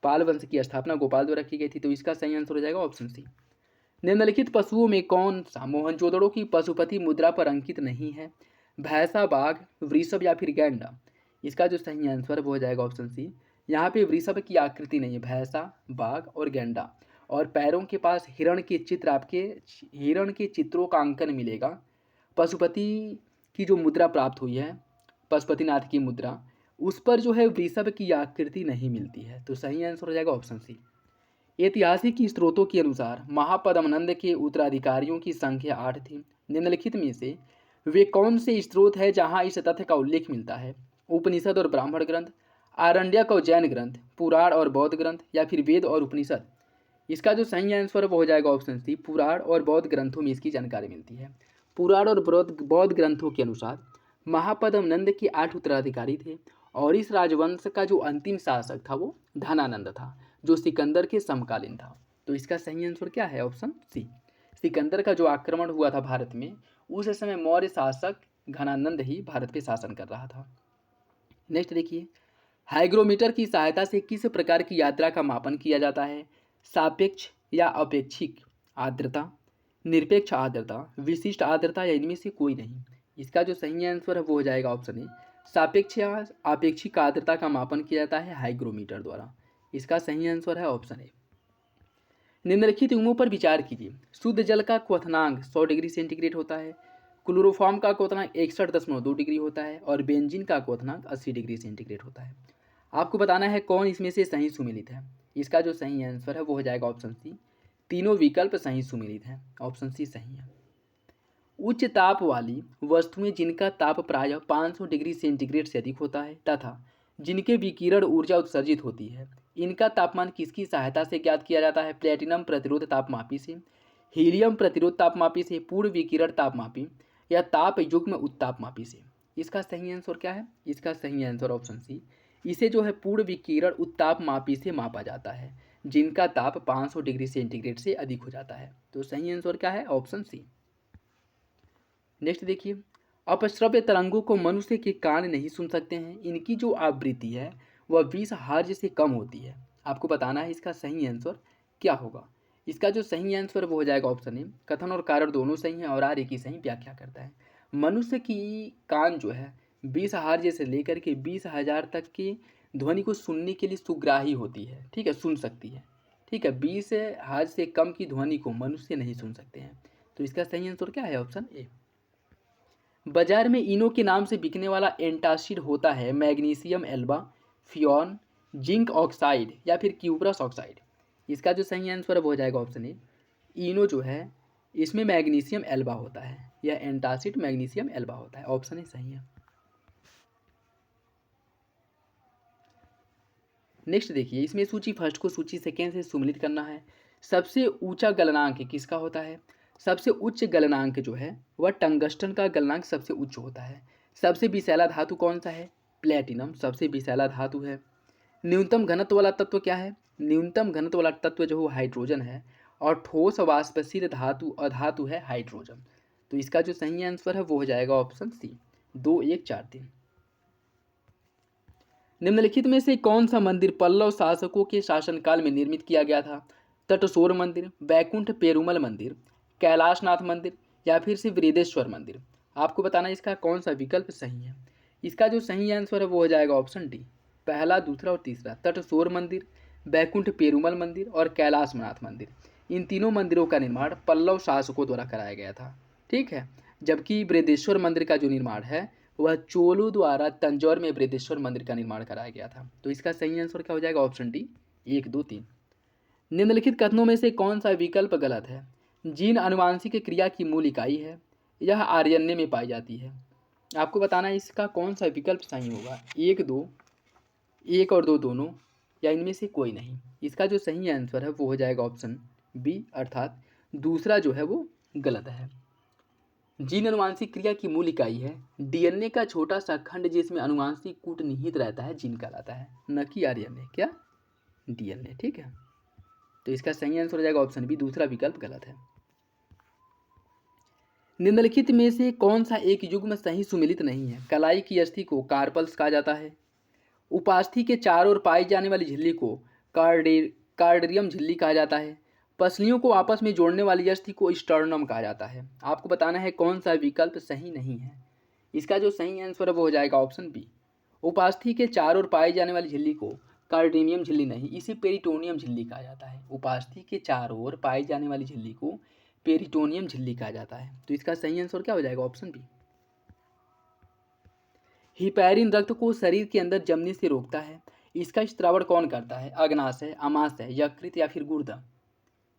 पाल वंश की स्थापना गोपाल द्वारा की गई थी। तो इसका सही आंसर हो जाएगा ऑप्शन सी। निम्नलिखित पशुओं में कौन सा मोहनजोदड़ो की पशुपति मुद्रा पर अंकित नहीं है? भैंसा, बाघ, वृषभ या फिर गैंडा? इसका जो सही आंसर वो हो जाएगा ऑप्शन सी। यहाँ पे वृषभ की आकृति नहीं है, भैंसा, बाघ और गैंडा, और पैरों के पास हिरण के चित्र, आपके हिरण के चित्रों का अंकन मिलेगा। पशुपति की जो मुद्रा प्राप्त हुई है, पशुपतिनाथ की मुद्रा, उस पर जो है वृषभ की आकृति नहीं मिलती है। तो सही आंसर हो जाएगा ऑप्शन सी। ऐतिहासिक स्रोतों के अनुसार महापद्मनंद के उत्तराधिकारियों की संख्या 8 थी। निम्नलिखित में से वे कौन से स्रोत है जहां इस तथ्य का उल्लेख मिलता है? उपनिषद और ब्राह्मण ग्रंथ, आरण्यक और जैन ग्रंथ, पुराण और बौद्ध ग्रंथ या फिर वेद और उपनिषद? इसका जो सही आंसर वो हो जाएगा ऑप्शन सी, पुराण और बौद्ध ग्रंथों में इसकी जानकारी मिलती है। पुराण और बौद्ध ग्रंथों के अनुसार महापद्मनंद के 8 उत्तराधिकारी थे और इस राजवंश का जो अंतिम शासक था वो धनानंद था, जो सिकंदर के समकालीन था। तो इसका सही आंसर क्या है? Option C. सिकंदर का जो आक्रमण हुआ था भारत में, उस समय मौर्य शासक घनानंद ही भारत पे शासन कर रहा था। नेक्स्ट देखिए, हाइग्रोमीटर की सहायता से किस प्रकार की यात्रा का मापन किया जाता है? सापेक्ष या अपेक्षिक? आर्द्रता, निरपेक्ष आर्द्रता, विशिष्ट आर्द्रता या इनमें से कोई नहीं। इसका जो सही आंसर है वो हो जाएगा ऑप्शन ए। सापेक्ष या आपेक्षिक आर्द्रता का मापन किया जाता है हाइग्रोमीटर द्वारा। इसका सही आंसर है ऑप्शन ए। निम्नलिखित उम्मों पर विचार कीजिए। शुद्ध जल का क्वथनांक 100 डिग्री सेंटीग्रेड होता है, क्लोरोफॉर्म का क्वथनांक 61.2 डिग्री होता है और बेंजीन का क्वथनांक 80 डिग्री सेंटीग्रेड होता है। आपको बताना है कौन इसमें से सही सुमेलित है। इसका जो सही आंसर है वो हो जाएगा ऑप्शन सी। तीनों विकल्प सही सुमेलित हैं, ऑप्शन सी सही है। उच्च ताप वाली वस्तुएं जिनका ताप प्रायः 500 डिग्री सेंटीग्रेड से अधिक होता है तथा जिनके विकिरण ऊर्जा उत्सर्जित होती है, इनका तापमान किसकी सहायता से ज्ञात किया जाता है? प्लेटिनम प्रतिरोध तापमापी से, हीलियम प्रतिरोध तापमापी से, पूर्ण विकिरण तापमापी या ताप युग्म उत्तापमापी से। इसका सही आंसर क्या है? इसका सही आंसर ऑप्शन सी। इसे जो है पूर्ण विकिरण उत्तापमापी से मापा जाता है जिनका ताप 500 डिग्री सेंटीग्रेड से अधिक हो जाता है। तो सही आंसर क्या है? Option C. नेक्स्ट देखिए, अपश्रव्य तरंगों को मनुष्य के कान नहीं सुन सकते हैं। इनकी जो आवृत्ति है वह 20 हर्ट्ज से कम होती है। आपको बताना है इसका सही आंसर क्या होगा। इसका जो सही आंसर वो हो जाएगा ऑप्शन ए। कथन और कारण दोनों सही हैं और आर एक ही सही व्याख्या करता है। मनुष्य की कान जो है 20 हर्ट्ज से लेकर के 20,000 तक की ध्वनि को सुनने के लिए सुग्राही होती है, ठीक है, सुन सकती है, ठीक है। 20 हर्ट्ज से कम की ध्वनि को मनुष्य नहीं सुन सकते हैं। तो इसका सही आंसर क्या है? Option A. बाजार में इनो के नाम से बिकने वाला एंटासिड होता है मैग्नीशियम एल्बा, फियॉन, जिंक ऑक्साइड या फिर क्यूप्रस ऑक्साइड। इसका जो सही आंसर वो हो जाएगा ऑप्शन ए। इनो जो है इसमें मैग्नीशियम एल्बा होता है, यह एंटासिड मैग्नीशियम एल्बा होता है, ऑप्शन ए सही है। नेक्स्ट देखिए, इसमें सूची फर्स्ट को सूची सेकेंड से सुमेलित करना है। सबसे ऊंचा गलनांक किसका होता है? सबसे उच्च गलनांक जो है वह टंगस्टन का गलनांक सबसे उच्च होता है। सबसे विषैला धातु कौन सा है? प्लेटिनम सबसे विषैला धातु है। न्यूनतम घनत्व वाला तत्व क्या है? न्यूनतम घनत्व वाला तत्व जो है हाइड्रोजन है और ठोस वाष्पशील धातु अधातु है हाइड्रोजन। तो इसका जो सही आंसर है वो हो जाएगा ऑप्शन सी, 2 1 4 3। निम्नलिखित में से कौन सा मंदिर पल्लव शासकों के शासनकाल में निर्मित किया गया था? तटशोर मंदिर, बैकुंठ पेरुमल मंदिर, कैलाशनाथ मंदिर या फिर से वृदेश्वर मंदिर। आपको बताना है इसका कौन सा विकल्प सही है। इसका जो सही आंसर है वो हो जाएगा ऑप्शन डी, पहला, दूसरा और तीसरा। तटशोर मंदिर, बैकुंठ पेरुमल मंदिर और कैलाशनाथ मंदिर, इन तीनों मंदिरों का निर्माण पल्लव शासकों द्वारा कराया गया था, ठीक है। जबकि बृहदेश्वर मंदिर का जो निर्माण है वह चोलों द्वारा तंजौर में बृहदेश्वर मंदिर का निर्माण कराया गया था। तो इसका सही आंसर क्या हो जाएगा? Option D, 1 2 3। निम्नलिखित कथनों में से कौन सा विकल्प गलत है? जीन आनुवांशिक क्रिया की मूल इकाई है, यह आरएनए में पाई जाती है। आपको बताना है इसका कौन सा विकल्प सही होगा। 1 2, 1 और 2 दोनों या इनमें से कोई नहीं। इसका जो सही आंसर है वो हो जाएगा ऑप्शन बी, अर्थात दूसरा जो है वो गलत है। जीन आनुवांशिक क्रिया की मूल इकाई है। डीएनए का छोटा सा खंड जिसमें आनुवांशिक कूट निहित रहता है जीन कहलाता है, न कि आरएनए। क्या? डीएनए, ठीक है। तो इसका सही आंसर हो जाएगा ऑप्शन बी, दूसरा विकल्प गलत है। निम्नलिखित में से कौन सा एक युग्म सही सुमेलित नहीं है? कलाई की अस्थि को कार्पल्स कहा जाता है, उपास्थि के चारों ओर पाई जाने वाली झिल्ली को कार्डियम झिल्ली कहा जाता है, पसलियों को आपस में जोड़ने वाली अस्थि को स्टर्नम कहा जाता है। आपको बताना है कौन सा विकल्प सही नहीं है। इसका जो सही आंसर है वो हो जाएगा ऑप्शन बी, उपास्थि के चारों ओर पाई जाने वाली झिल्ली को कार्डियम झिल्ली नहीं, इसे पेरिटोनियम झिल्ली कहा जाता है। उपास्थि के चारों ओर पाई जाने वाली झिल्ली को पेरिटोनियम झिल्ली कहा जाता है। तो इसका सही आंसर क्या हो जाएगा? Option B. हिपैरिन रक्त को शरीर के अंदर जमने से रोकता है, इसका स्त्रावण कौन करता है? अग्नाशय, आमाशय, यकृत या फिर गुर्दा।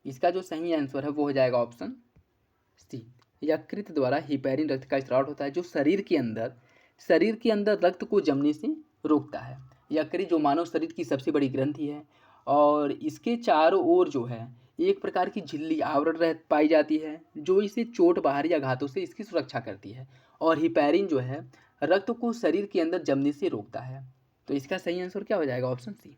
इसका जो सही आंसर है वो हो जाएगा ऑप्शन सी, यकृत द्वारा हिपैरिन रक्त का स्त्राव होता है जो शरीर के अंदर रक्त को जमने से रोकता है। यकृत जो मानव शरीर की सबसे बड़ी ग्रंथि है और इसके चारों ओर जो है एक प्रकार की झिल्ली आवरण रह पाई जाती है जो इसे चोट, बाहर या घातों से इसकी सुरक्षा करती है। और हिपैरिन जो है रक्त को शरीर के अंदर जमने से रोकता है। तो इसका सही आंसर क्या हो जाएगा? Option C.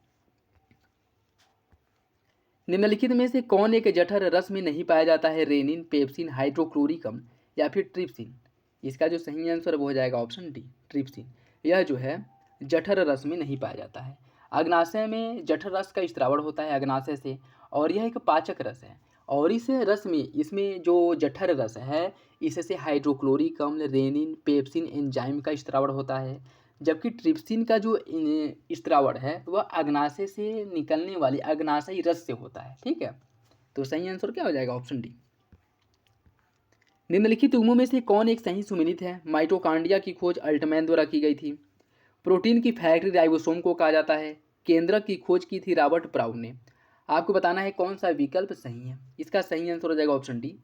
निम्नलिखित में से कौन एक जठर रस में नहीं पाया जाता है? रेनिन, पेप्सिन, हाइड्रोक्लोरिकम या फिर ट्रिप्सिन। इसका जो सही आंसर वो हो जाएगा ऑप्शन डी, ट्रिप्सिन। यह जो है जठर रस में नहीं पाया जाता है। अग्नाशय में जठर रस का स्त्रावण होता है अग्नाशय से और यह एक पाचक रस है और इस रस में इसमें जो जठर रस है इससे हाइड्रोक्लोरिक अम्ल, रेनिन, पेप्सिन एंजाइम का स्त्रावण होता है, जबकि ट्रिप्सिन का जो स्त्रावण है वह अग्नाशय से निकलने वाली अग्नाशयी रस से होता है। ठीक है, तो सही आंसर क्या हो जाएगा? Option D. निम्नलिखित उमों में से कौन एक सही सुमेलित है? माइटोकांड्रिया की खोज अल्टमैन द्वारा की गई थी। प्रोटीन की फैक्ट्री राइबोसोम को कहा जाता है। केंद्रक की खोज की थी रॉबर्ट ब्राउन ने। आपको बताना है कौन सा विकल्प सही है। इसका सही आंसर हो जाएगा ऑप्शन डी।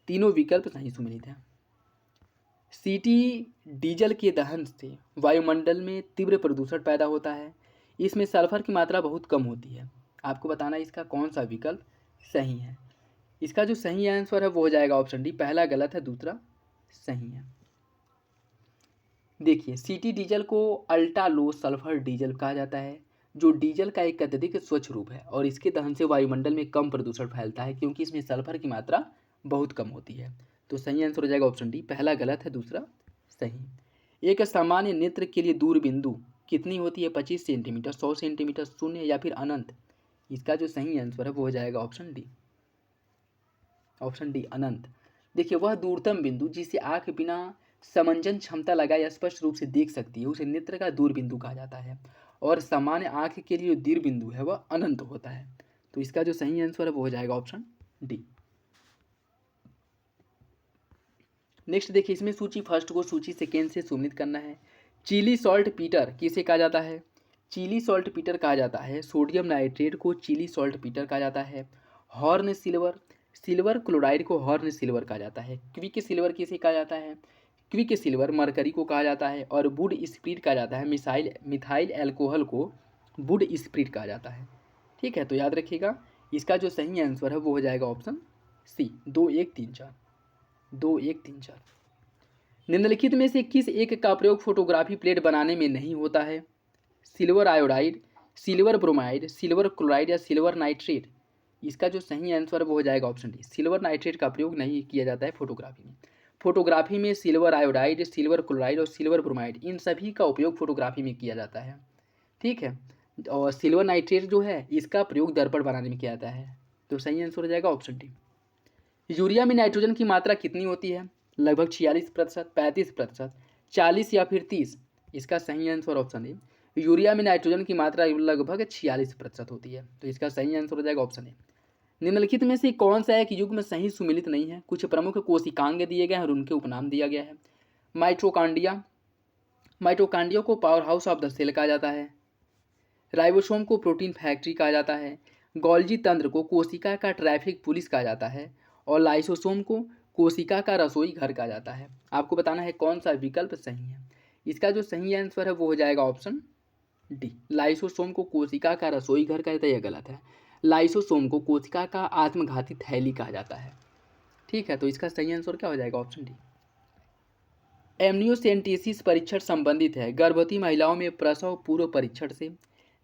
तीनों विकल्प सही सुमेलित हैं। सीटी डीजल के दहन से वायुमंडल में तीव्र प्रदूषण पैदा होता है। इसमें सल्फर की मात्रा बहुत कम होती है। आपको बताना है इसका कौन सा विकल्प सही है। इसका जो सही आंसर है वो हो जाएगा ऑप्शन डी। पहला गलत है, दूसरा सही है। देखिए, सीटी डीजल को अल्ट्रा लो सल्फर डीजल कहा जाता है, जो डीजल का एक अत्यधिक स्वच्छ रूप है और इसके दहन से वायुमंडल में कम प्रदूषण फैलता है क्योंकि इसमें सल्फर की मात्रा बहुत कम होती है। तो सही आंसर हो जाएगा ऑप्शन डी। पहला गलत है, दूसरा सही। एक सामान्य नेत्र के लिए दूर बिंदु कितनी होती है? 25 सेंटीमीटर, 100 सेंटीमीटर, शून्य या फिर अनंत? इसका जो सही आंसर है वो हो जाएगा ऑप्शन डी। ऑप्शन डी अनंत। देखिए, वह दूरतम बिंदु जिसे आंख बिना समंजन क्षमता लगाए स्पष्ट रूप से देख सकती है उसे नेत्र का दूर बिंदु कहा जाता है, और सामान्य आंख के लिए जो दूर बिंदु है वह अनंत होता है। तो इसका जो सही आंसर है वो हो जाएगा ऑप्शन डी। नेक्स्ट देखिए, इसमें सूची फर्स्ट को सूची सेकेंड से सुमिलित करना है। चिली सॉल्ट पीटर किसे कहा जाता है? चिली सॉल्ट पीटर कहा जाता है सोडियम नाइट्रेट को चिली सॉल्ट पीटर कहा जाता है। हॉर्न सिल्वर, सिल्वर क्लोराइड को हॉर्न सिल्वर कहा जाता है। क्विक सिल्वर किसे कहा जाता है? क्विक सिल्वर मरकरी को कहा जाता है। और वुड स्प्रिट कहा जाता है मिथाइल एल्कोहल को वुड स्प्रिट कहा जाता है। ठीक है, तो याद रखिएगा इसका जो सही आंसर है वो हो जाएगा ऑप्शन सी। 2 1 3 4, 2 1 3 4। निम्नलिखित में से किस एक का प्रयोग फोटोग्राफी प्लेट बनाने में नहीं होता है? Silver iodide, silver bromide, silver chloride या सिल्वर नाइट्रेट? इसका जो सही आंसर वो हो जाएगा ऑप्शन डी। सिल्वर नाइट्रेट का प्रयोग नहीं किया जाता है फोटोग्राफी में। फोटोग्राफी में सिल्वर आयोडाइड, सिल्वर क्लोराइड और सिल्वर ब्रोमाइड इन सभी का उपयोग फोटोग्राफी में किया जाता है। ठीक है, और सिल्वर नाइट्रेट जो है इसका प्रयोग दर्पण बनाने में किया जाता है। तो सही आंसर हो जाएगा ऑप्शन डी। यूरिया में नाइट्रोजन की मात्रा कितनी होती है? लगभग 46%, 35%, 40 या फिर 30? इसका सही आंसर ऑप्शन ए। यूरिया में नाइट्रोजन की मात्रा लगभग 46% होती है। तो इसका सही आंसर हो जाएगा ऑप्शन ए। निम्नलिखित में से कौन सा एक युग्म सही सुमेलित नहीं है? कुछ प्रमुख कोशिकांग दिए गए हैं और उनके उपनाम दिया गया है। माइटोकांड्रिया, माइटोकांड्रिया को power house of the cell कहा जाता है। राइबोसोम को प्रोटीन फैक्ट्री कहा जाता है। गोल्जी तंत्र को कोशिका का ट्रैफिक पुलिस कहा जाता है। और लाइसोसोम को कोशिका का रसोई घर कहा जाता है। आपको बताना है कौन सा विकल्प सही है। इसका जो सही आंसर है वो हो जाएगा ऑप्शन डी। लाइसोसोम को कोशिका का रसोई घर कहा जाता है, यह गलत है। लाइसोसोम को कोशिका का आत्मघाती थैली कहा जाता है। ठीक है, तो इसका सही आंसर क्या हो जाएगा? Option D. एमनियोसेंटेसिस परीक्षण संबंधित है गर्भवती महिलाओं में प्रसव पूर्व परीक्षण से,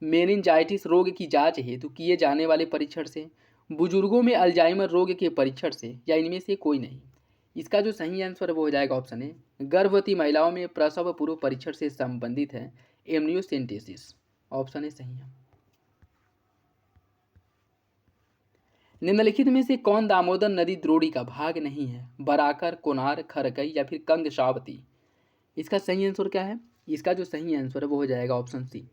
मेनिंजाइटिस रोग की जांच हेतु किए जाने वाले परीक्षण से, बुजुर्गों में अल्जाइमर रोग के परीक्षण से, या इनमें से कोई नहीं? इसका जो सही आंसर है वो हो जाएगा ऑप्शन ए। गर्भवती महिलाओं में प्रसव पूर्व परीक्षण से संबंधित है एमनियोसेंटेसिस। ऑप्शन ए सही है। निम्नलिखित में से कौन दामोदर नदी द्रोणी का भाग नहीं है? बराकर, कोनार, खरकई या फिर कंगशावती? इसका सही आंसर क्या है? इसका जो सही आंसर है वो हो जाएगा ऑप्शन सी।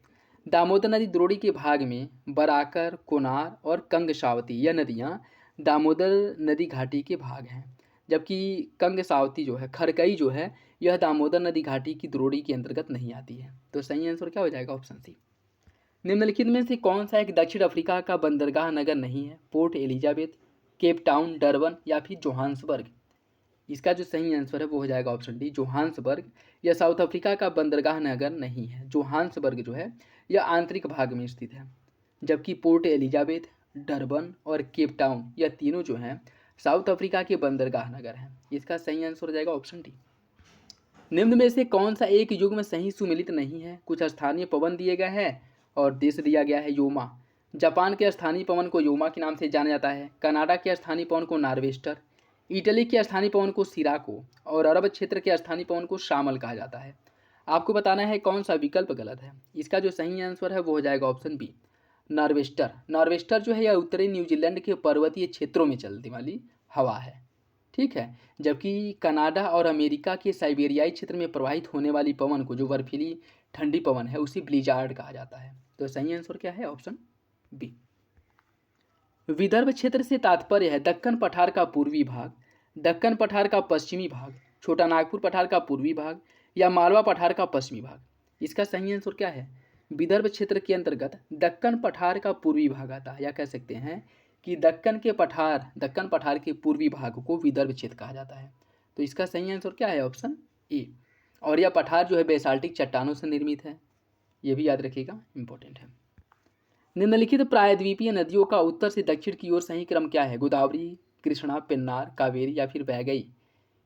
दामोदर नदी द्रोणी के भाग में बराकर, कोनार और कंगशावती यह नदियाँ दामोदर नदी घाटी के भाग हैं, जबकि कंगसावती जो है, खरकई जो है, यह दामोदर नदी घाटी की द्रोणी के अंतर्गत नहीं आती है। तो सही आंसर क्या हो जाएगा? Option C. निम्नलिखित में से कौन सा एक दक्षिण अफ्रीका का बंदरगाह नगर नहीं है? Port Elizabeth, Cape Town, Durban या फिर जोहान्सबर्ग? इसका जो सही आंसर है वो हो जाएगा ऑप्शन डी। जोहान्सबर्ग यह साउथ अफ्रीका का बंदरगाह नगर नहीं है। जोहान्सबर्ग जो है यह आंतरिक भाग में स्थित है, जबकि पोर्ट एलिजाबेथ, डरबन और केप टाउन यह तीनों जो हैं साउथ अफ्रीका के बंदरगाह नगर हैं। इसका सही आंसर हो जाएगा ऑप्शन डी। निम्न में से कौन सा एक युग्म सही सुमेलित नहीं है? कुछ स्थानीय पवन दिए गए हैं और देश दिया गया है योमा। जापान के स्थानीय पवन को योमा के नाम से जाना जाता है। कनाडा के स्थानीय पवन को नार्वेस्टर, इटली के स्थानीय पवन को सिराको और अरब क्षेत्र के स्थानीय पवन को शामल कहा जाता है। आपको बताना है कौन सा विकल्प गलत है। इसका जो सही आंसर है वो हो जाएगा ऑप्शन बी। नॉर्वेस्टर। नॉर्वेस्टर जो है यह उत्तरी न्यूजीलैंड के पर्वतीय क्षेत्रों में चलने वाली हवा है, ठीक है। जबकि कनाडा और अमेरिका के साइबेरियाई क्षेत्र में प्रवाहित होने वाली पवन को, जो बर्फीली ठंडी पवन है, उसे ब्लिजार्ड कहा जाता है। तो सही आंसर क्या है? Option B. विदर्भ क्षेत्र से तात्पर्य है दक्कन पठार का पूर्वी भाग, दक्कन पठार का पश्चिमी भाग, छोटा नागपुर पठार का पूर्वी भाग या मालवा पठार का पश्चिमी भाग। इसका सही आंसर क्या है? विदर्भ क्षेत्र के अंतर्गत दक्कन पठार का पूर्वी भाग आता है, या कह सकते हैं कि दक्कन पठार के पूर्वी भाग को विदर्भ क्षेत्र कहा जाता है। तो इसका सही आंसर क्या है? Option A. और यह पठार जो है बेसाल्टिक चट्टानों से निर्मित है, ये भी याद रखिएगा, इंपॉर्टेंट है। निम्नलिखित प्रायद्वीपीय नदियों का उत्तर से दक्षिण की ओर सही क्रम क्या है? गोदावरी, कृष्णा, पेन्नार, कावेरी या फिर वैगई।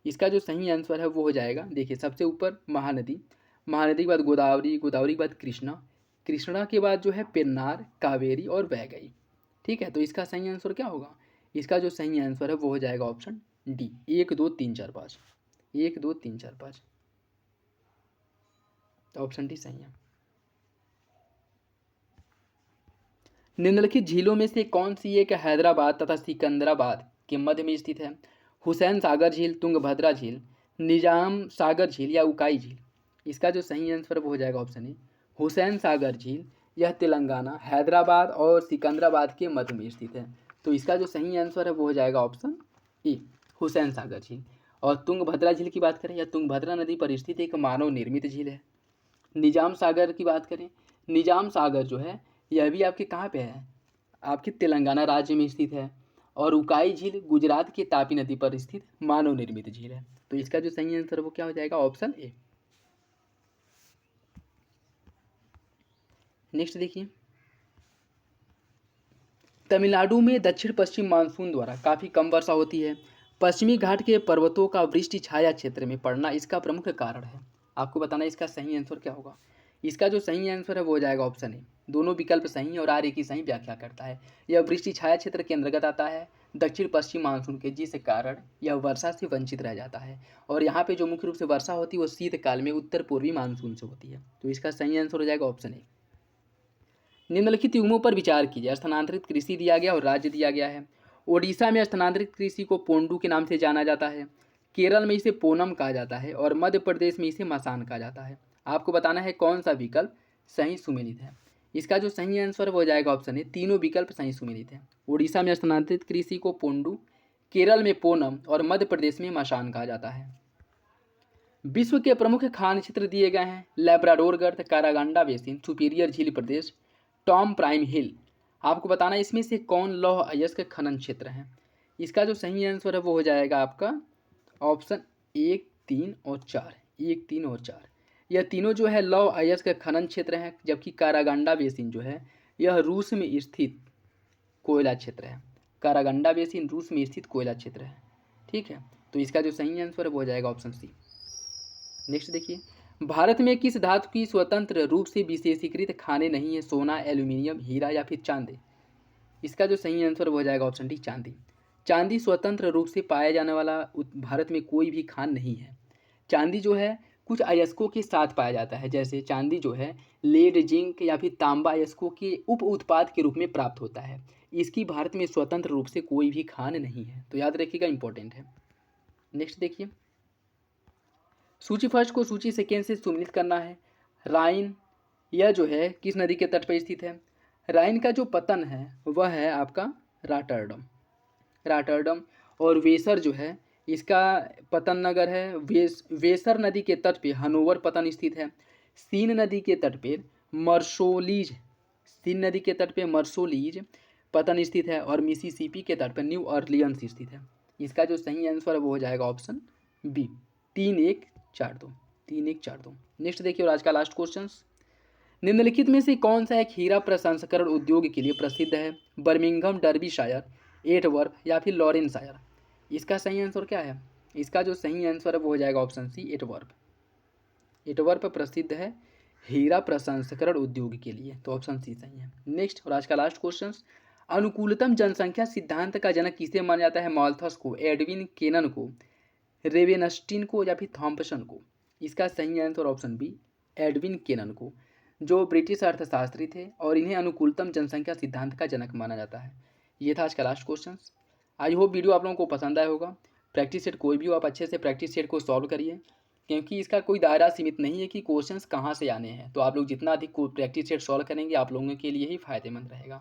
इसका जो सही आंसर है वो हो जाएगा, देखिए, सबसे ऊपर महानदी, महानदी के बाद गोदावरी, गोदावरी के बाद कृष्णा, कृष्णा के बाद जो है पेन्नार, कावेरी और वैगई, ठीक है। तो इसका सही आंसर क्या होगा? इसका जो सही आंसर है वो हो जाएगा ऑप्शन डी, 1 2 3 4 5, 1 2 3 4 5। तो ऑप्शन डी सही है। निम्नलिखित झीलों में से कौन सी एक हैदराबाद तथा सिकंदराबाद के मध्य में स्थित है? हुसैन सागर झील, तुंगभद्रा झील, निजाम सागर झील या उकाई झील। इसका जो सही आंसर वो हो जाएगा ऑप्शन ए, हुसैन सागर झील। यह तेलंगाना, हैदराबाद और सिकंदराबाद के मध्य में स्थित है। तो इसका जो सही आंसर है वो हो जाएगा ऑप्शन ए, हुसैन सागर झील। और तुंगभद्रा झील की बात करें, या तुंगभद्रा नदी पर स्थित एक मानव निर्मित झील है। निजाम सागर की बात करें, निजाम सागर जो है यह भी आपके कहाँ पे है? आपके तेलंगाना राज्य में स्थित है। और उकाई झील गुजरात की तापी नदी पर स्थित मानव निर्मित झील है। तो इसका जो सही आंसर वो क्या हो जाएगा? Option A. नेक्स्ट देखिए, तमिलनाडु में दक्षिण पश्चिम मानसून द्वारा काफ़ी कम वर्षा होती है। पश्चिमी घाट के पर्वतों का वृष्टि छाया क्षेत्र में पड़ना इसका प्रमुख कारण है। आपको बताना इसका सही आंसर क्या होगा। इसका जो सही आंसर है वो हो जाएगा ऑप्शन ए। दोनों विकल्प सही है और आर एक ही सही व्याख्या करता है। यह वृष्टि छाया क्षेत्र के अंतर्गत आता है दक्षिण पश्चिम मानसून के, जिस कारण यह वर्षा से वंचित रह जाता है। और यहाँ पे जो मुख्य रूप से वर्षा होती है वो शीतकाल में उत्तर पूर्वी मानसून से होती है। तो इसका सही आंसर हो जाएगा ऑप्शन ए। निम्नलिखित युग्मों पर विचार कीजिए। स्थानांतरित कृषि दिया गया और राज्य दिया गया है। ओडिशा में स्थानांतरित कृषि को पोंडू के नाम से जाना जाता है, केरल में इसे पोनम कहा जाता है और मध्य प्रदेश में इसे मसान कहा जाता है। आपको बताना है कौन सा विकल्प सही सुमेलित है। इसका जो सही आंसर हो जाएगा ऑप्शन ए, तीनों विकल्प सही सुमेलित है। ओडिशा में स्थानांतरित कृषि को पोंडू, केरल में पोनम और मध्य प्रदेश में मसान कहा जाता है। विश्व के प्रमुख खान क्षेत्र दिए गए हैं। लैब्राडोर गर्त, कारागांडा बेसिन, सुपीरियर झील प्रदेश, टॉम प्राइम हिल। आपको बताना इसमें से कौन लौह अयस्क खनन क्षेत्र है। इसका जो सही आंसर है वो हो जाएगा आपका ऑप्शन 1 3 और 4, 1 3 और 4। यह तीनों जो है लौह अयस्क खनन क्षेत्र हैं। जबकि कारागांडा बेसिन जो है यह रूस में स्थित कोयला क्षेत्र है। कारागांडा बेसिन रूस में स्थित कोयला क्षेत्र है, ठीक है। तो इसका जो सही आंसर है वो हो जाएगा ऑप्शन सी। नेक्स्ट देखिए, भारत में किस धातु की स्वतंत्र रूप से विशेषीकृत खाने नहीं है? सोना, एल्यूमिनियम, हीरा या फिर चांदी। इसका जो सही आंसर हो जाएगा ऑप्शन डी, चांदी। चांदी स्वतंत्र रूप से पाया जाने वाला भारत में कोई भी खान नहीं है। चांदी जो है कुछ अयस्कों के साथ पाया जाता है, जैसे चांदी जो है लेड, जिंक या फिर तांबा अयस्कों के उप उत्पाद के रूप में प्राप्त होता है। इसकी भारत में स्वतंत्र रूप से कोई भी खान नहीं है। तो याद रखिएगा, इंपॉर्टेंट है। नेक्स्ट देखिए, सूची फर्स्ट को सूची सेकेंड से सुमिलित करना है। राइन यह जो है किस नदी के तट पर स्थित है? राइन का जो पतन है वह है आपका राटरडम, राटरडम। और वेसर जो है इसका पतन नगर है वेसर नदी के तट पे हनोवर पतन स्थित है। सीन नदी के तट पे मर्सोलीज, सीन नदी के तट पे मर्सोलीज पतन स्थित है। और मिसिसिपी के तट पर न्यू ऑर्लियंस स्थित है। इसका जो सही आंसर है वो हो जाएगा ऑप्शन बी, 3 1 4 2, 3 1 4 2। नेक्स्ट देखिए, और आज का लास्ट क्वेश्चन, निम्नलिखित में से कौन सा एक हीरा प्रसंस्करण उद्योग के लिए प्रसिद्ध है? बर्मिंघम, डर्बीशायर, एटवर्प या फिर लॉरेंशायर। इसका सही आंसर क्या है? इसका जो सही आंसर है वो हो जाएगा ऑप्शन सी, एटवर्प। एटवर्प प्रसिद्ध है हीरा प्रसंस्करण उद्योग के लिए। तो ऑप्शन सी सही है। नेक्स्ट और आज का लास्ट क्वेश्चन, अनुकूलतम जनसंख्या सिद्धांत का जनक किसे माना जाता है? मॉल्थस को, एडविन केनन को, रेवेनस्टीन को या फिर थॉम्पसन को। इसका सही answer option B, Edwin Cannan को। जो ब्रिटिश अर्थशास्त्री थे और इन्हें अनुकूलतम जनसंख्या सिद्धांत का जनक माना जाता है। ये था आज का last question. I hope video आप लोगों को पसंद आया होगा। प्रैक्टिस सेट कोई भी हो, आप अच्छे से प्रैक्टिस सेट को सॉल्व करिए, क्योंकि इसका कोई दायरा सीमित नहीं है कि क्वेश्चंस कहाँ से आने हैं। तो आप लोग जितना अधिक प्रैक्टिस सेट सॉल्व करेंगे आप लोगों के लिए ही फायदेमंद रहेगा।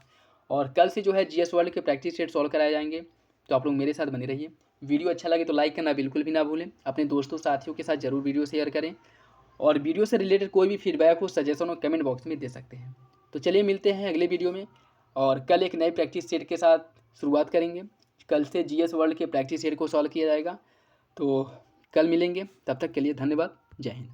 और कल से जो है जीएस वर्ल्ड के प्रैक्टिस सेट सॉल्व कराए जाएंगे, तो आप लोग मेरे साथ बने रहिए। वीडियो अच्छा लगे तो लाइक करना बिल्कुल भी ना भूलें। अपने दोस्तों साथियों के साथ जरूर वीडियो शेयर करें, और वीडियो से रिलेटेड कोई भी फीडबैक हो, सजेशन हो, कमेंट बॉक्स में दे सकते हैं। तो चलिए मिलते हैं अगले वीडियो में, और कल एक नए प्रैक्टिस सेट के साथ शुरुआत करेंगे। कल से जीएस वर्ल्ड के प्रैक्टिस सेट को सॉल्व किया जाएगा। तो कल मिलेंगे, तब तक के लिए धन्यवाद। जय हिंद।